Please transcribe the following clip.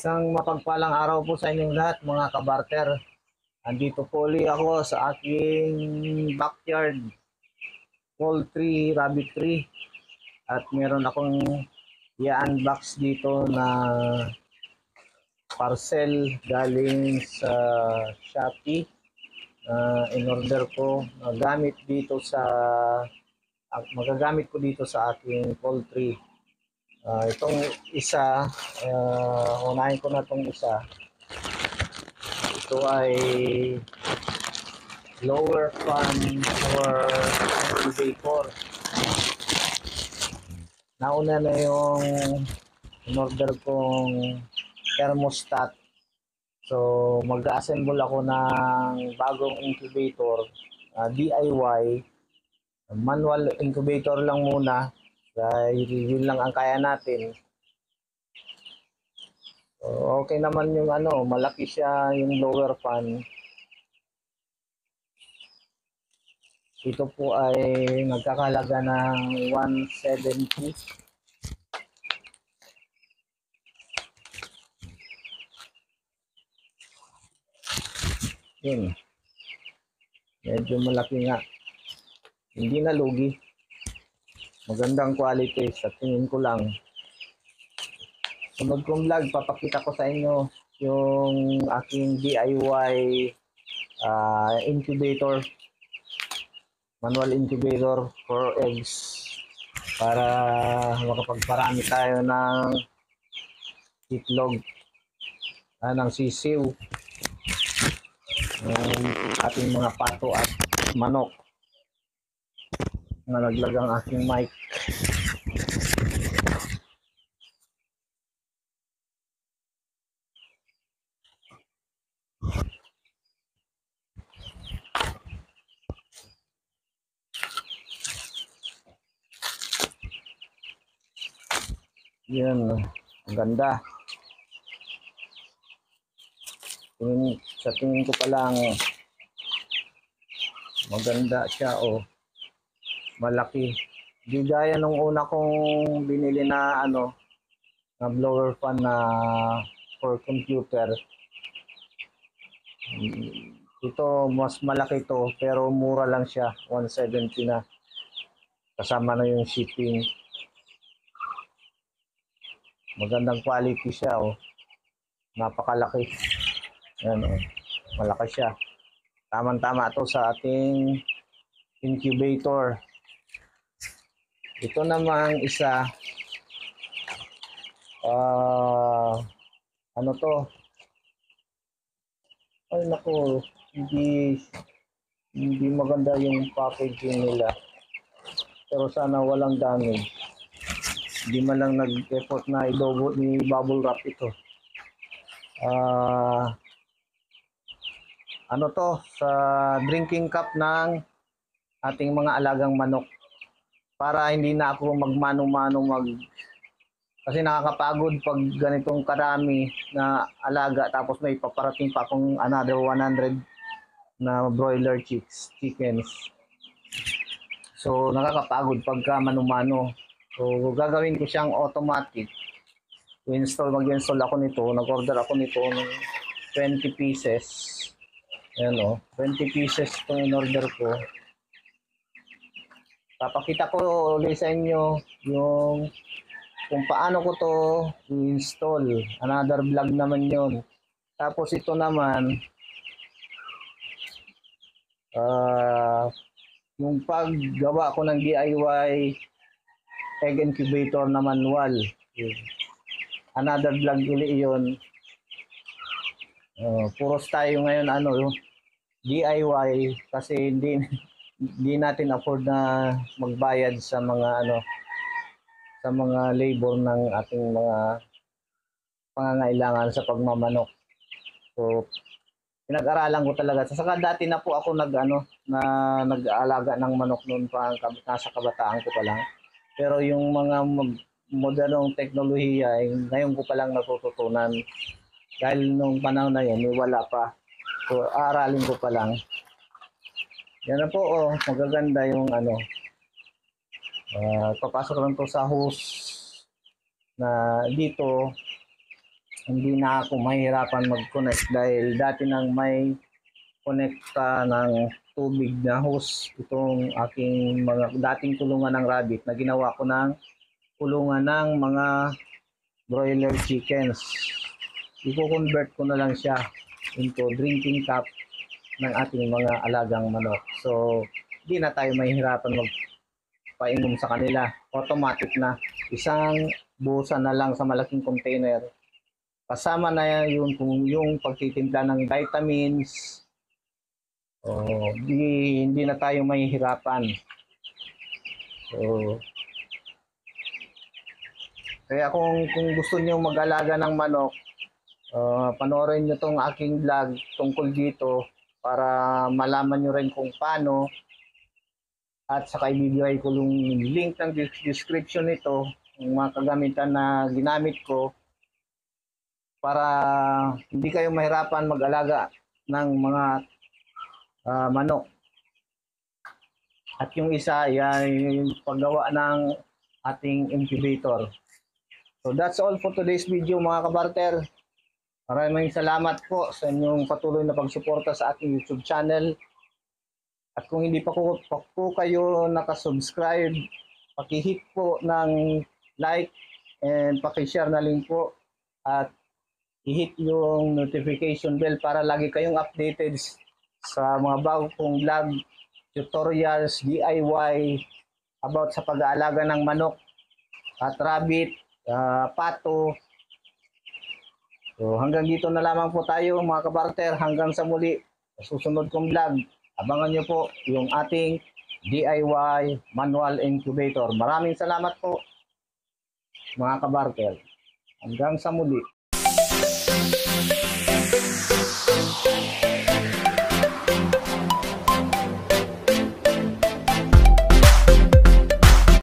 Isang mapagpalang araw po sa inyong lahat mga kabarter. Andito po ulit ako sa aking backyard poultry rabbit tree at meron akong i-unbox dito na parcel galing sa Shopee. In order ko magagamit ko dito sa aking poultry. Itong isa, unahin ko na itong isa. Ito ay lower fan or incubator. Nauna na yung in-order kong thermostat. So mag-assemble ako ng bagong incubator, DIY. Manual incubator lang muna dahil yun lang ang kaya natin. So, okay naman yung malaki siya yung lower fan. Ito po ay nagkakalaga ng 170. Yun. Medyo malaki nga. Hindi na lugi. Magandang quality sa tingin ko lang. Sunod kong vlog, papakita ko sa inyo yung aking DIY incubator. Manual incubator for eggs para makapagparami tayo ng itlog, ng sisiw, ng ating mga pato at manok. Nalaglag ang aking mic. Yan, ang ganda. Sa tingin ko pa lang maganda siya, malaki. Di gaya nung una kong binili na na blower fan na for computer. Ito mas malaki to pero mura lang siya, 170 na. Kasama na yung shipping. Magandang quality siya, napakalaki. Yan, malaki siya. Tama-tama to sa ating incubator. Ito namang isa, ano to? Ay naku, hindi maganda yung packaging nila. Pero sana walang damage. Hindi man lang nag-effort na i-bubble wrap ito. Ano to, sa drinking cup ng ating mga alagang manok. Para hindi na ako magmano-mano kasi nakakapagod pag ganitong karami na alaga tapos may paparating pa akong another 100 na broiler chickens. So nakakapagod pagka mano-mano. So gagawin ko siyang automatic. Mag-install ako nito. Nag-order ako nito ng 20 pieces. Ayan 20 pieces itong in-order ko. Papakita ko ulit sa inyo yung kung paano ko to i-install. Another vlog naman yon. Tapos ito naman, yung paggawa ko ng DIY egg incubator na manual. Another vlog ulit yun. Puros tayo ngayon DIY kasi hindi natin afford na magbayad sa mga sa mga labor ng ating mga pangangailangan sa pagmamanok. So pinag-aralan ko talaga. Saka dati na po ako nag-aalaga ng manok noon pa, nasa kabataan ko pa lang. Pero yung mga modernong teknolohiya ngayon ko pa lang natututunan. Dahil nung panahon na yun, wala pa. So aaralin ko pa lang. Yan na po, magaganda yung papasok lang to sa hose na dito. hindi na ako mahirapan mag-connect dahil dati nang may connecta ng tubig na hose itong aking mga dating kulungan ng rabbit na ginawa ko ng kulungan ng mga broiler chickens. I-convert ko na lang siya into drinking cup ng ating mga alagang manok. So, hindi na tayo mahihirapan magpainom sa kanila. Automatic na. Isang busa na lang sa malaking container. Kasama na yun kung yung pagtitimpla ng vitamins. Hindi na tayo mahihirapan. So, kaya kung gusto niyo mag-alaga ng manok, panoorin nyo tong aking vlog tungkol dito para malaman nyo rin kung paano, at saka ibibigay ko yung link ng description nito ng mga kagamitan na ginamit ko para hindi kayo mahirapan mag-alaga ng mga manok. At yung isa yung paggawa ng ating incubator. So that's all for today's video mga kabarter. Maraming salamat po sa inyong patuloy na pagsuporta sa ating YouTube channel. At kung hindi pa po kayo nakasubscribe, paki-hit po ng like and paki-share na link po. At i-hit yung notification bell para lagi kayong updated sa mga bago kong vlog, tutorials, DIY about sa pag-aalaga ng manok at rabbit, pato. So hanggang dito na lamang po tayo mga kabarter. Hanggang sa muli, sa susunod kong vlog, abangan nyo po yung ating DIY manual incubator. Maraming salamat po mga kabarter. Hanggang sa muli.